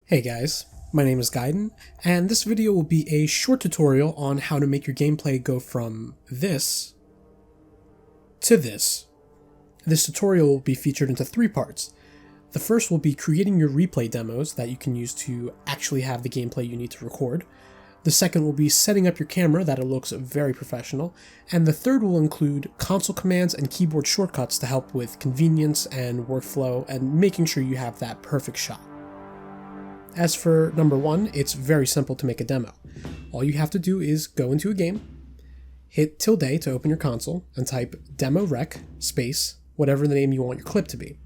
Hey guys, my name is Gaiden, and this video will be a short tutorial on how to make your gameplay go from this to this. This tutorial will be featured into 3 parts. The first will be creating your replay demos that you can use to actually have the gameplay you need to record. The second will be setting up your camera that it looks very professional, and the third will include console commands and keyboard shortcuts to help with convenience and workflow and making sure you have that perfect shot. As for number 1, it's very simple to make a demo. All you have to do is go into a game, hit tilde to open your console, and type demorec space whatever the name you want your clip to be.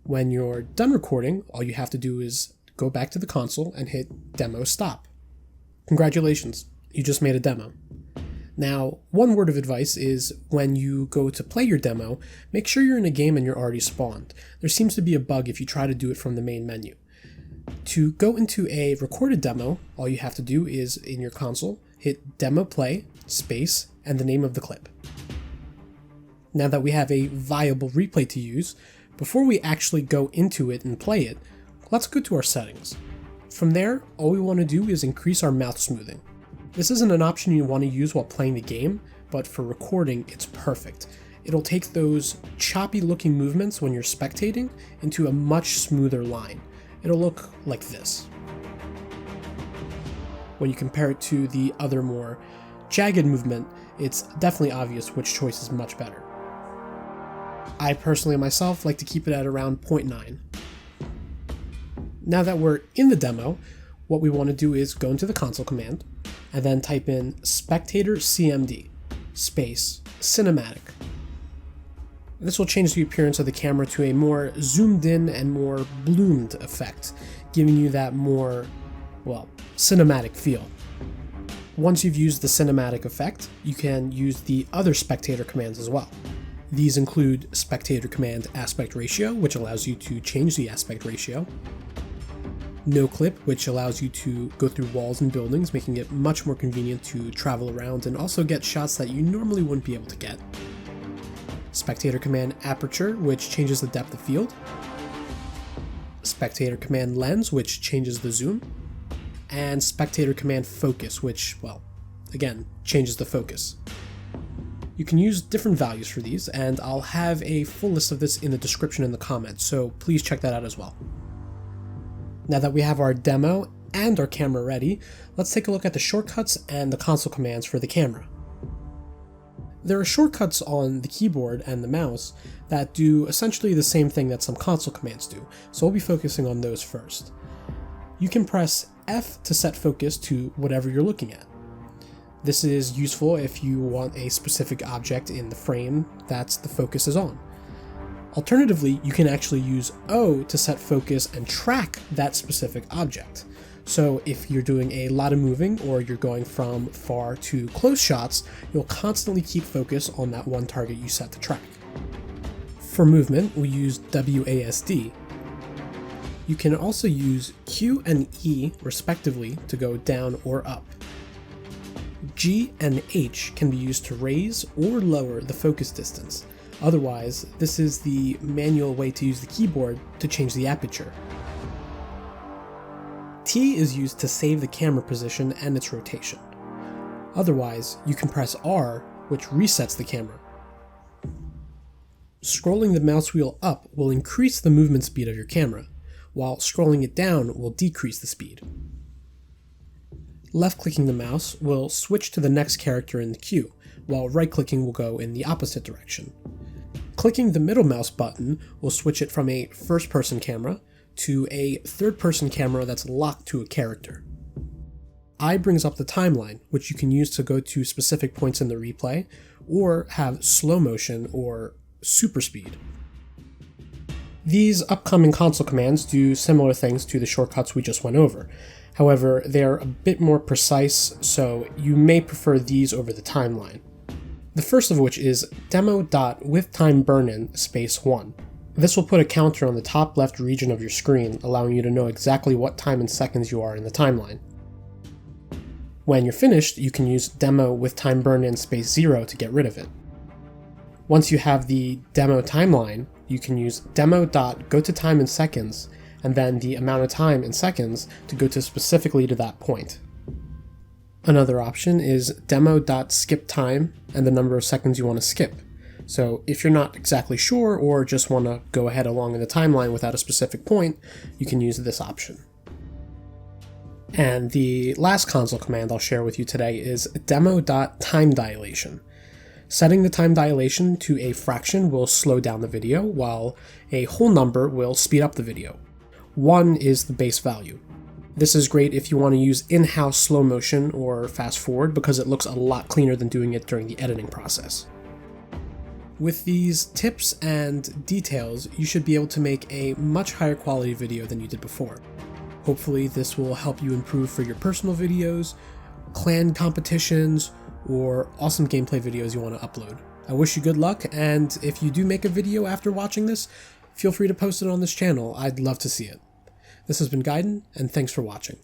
When you're done recording, all you have to do is go back to the console and hit demostop. Congratulations, you just made a demo. Now, one word of advice is when you go to play your demo, make sure you're in a game and you're already spawned. There seems to be a bug if you try to do it from the main menu. To go into a recorded demo, all you have to do is, in your console, hit demoplay, space, and the name of the clip. Now that we have a viable replay to use, before we actually go into it and play it, let's go to our settings. From there, all we want to do is increase our mouth smoothing. This isn't an option you want to use while playing the game, but for recording, it's perfect. It'll take those choppy looking movements when you're spectating into a much smoother line. It'll look like this. When you compare it to the other more jagged movement, it's definitely obvious which choice is much better. I personally myself like to keep it at around 0.9. Now that we're in the demo, what we want to do is go into the console command and then type in SpectatorCmd space cinematic. This will change the appearance of the camera to a more zoomed in and more bloomed effect, giving you that more, cinematic feel. Once you've used the cinematic effect, you can use the other Spectator commands as well. These include SpectatorCmd aspect ratio, which allows you to change the aspect ratio, noclip, which allows you to go through walls and buildings, making it much more convenient to travel around and also get shots that you normally wouldn't be able to get. SpectatorCmd Aperture, which changes the depth of field, SpectatorCmd Lens, which changes the zoom, and SpectatorCmd Focus, which, again, changes the focus. You can use different values for these, and I'll have a full list of this in the description in the comments, so please check that out as well. Now that we have our demo and our camera ready, let's take a look at the shortcuts and the console commands for the camera. There are shortcuts on the keyboard and the mouse that do essentially the same thing that some console commands do, so we'll be focusing on those first. You can press F to set focus to whatever you're looking at. This is useful if you want a specific object in the frame that the focus is on. Alternatively, you can actually use O to set focus and track that specific object. So if you're doing a lot of moving or you're going from far to close shots, you'll constantly keep focus on that one target you set to track. For movement, we use WASD. You can also use Q and E respectively to go down or up. G and H can be used to raise or lower the focus distance. Otherwise, this is the manual way to use the keyboard to change the aperture. T is used to save the camera position and its rotation. Otherwise, you can press R, which resets the camera. Scrolling the mouse wheel up will increase the movement speed of your camera, while scrolling it down will decrease the speed. Left-clicking the mouse will switch to the next character in the queue, while right-clicking will go in the opposite direction. Clicking the middle mouse button will switch it from a first-person camera to a third-person camera that's locked to a character. I brings up the timeline, which you can use to go to specific points in the replay, or have slow motion or super speed. These upcoming console commands do similar things to the shortcuts we just went over. However, they're a bit more precise, so you may prefer these over the timeline. The first of which is demo.withTimeBurn-in space 1. This will put a counter on the top left region of your screen, allowing you to know exactly what time in seconds you are in the timeline. When you're finished, you can use demo.withTimeBurn-in space 0 to get rid of it. Once you have the demo timeline, you can use demo.goToTime in seconds and then the amount of time in seconds to go to specifically to that point. Another option is demo.skipTime and the number of seconds you want to skip. So if you're not exactly sure or just want to go ahead along in the timeline without a specific point, you can use this option. And the last console command I'll share with you today is demo.timeDilation. Setting the time dilation to a fraction will slow down the video, while a whole number will speed up the video. 1 is the base value. This is great if you want to use in-house slow motion or fast forward because it looks a lot cleaner than doing it during the editing process. With these tips and details, you should be able to make a much higher quality video than you did before. Hopefully this will help you improve for your personal videos, clan competitions, or awesome gameplay videos you want to upload. I wish you good luck, and if you do make a video after watching this, feel free to post it on this channel. I'd love to see it. This has been Gaiden, and thanks for watching.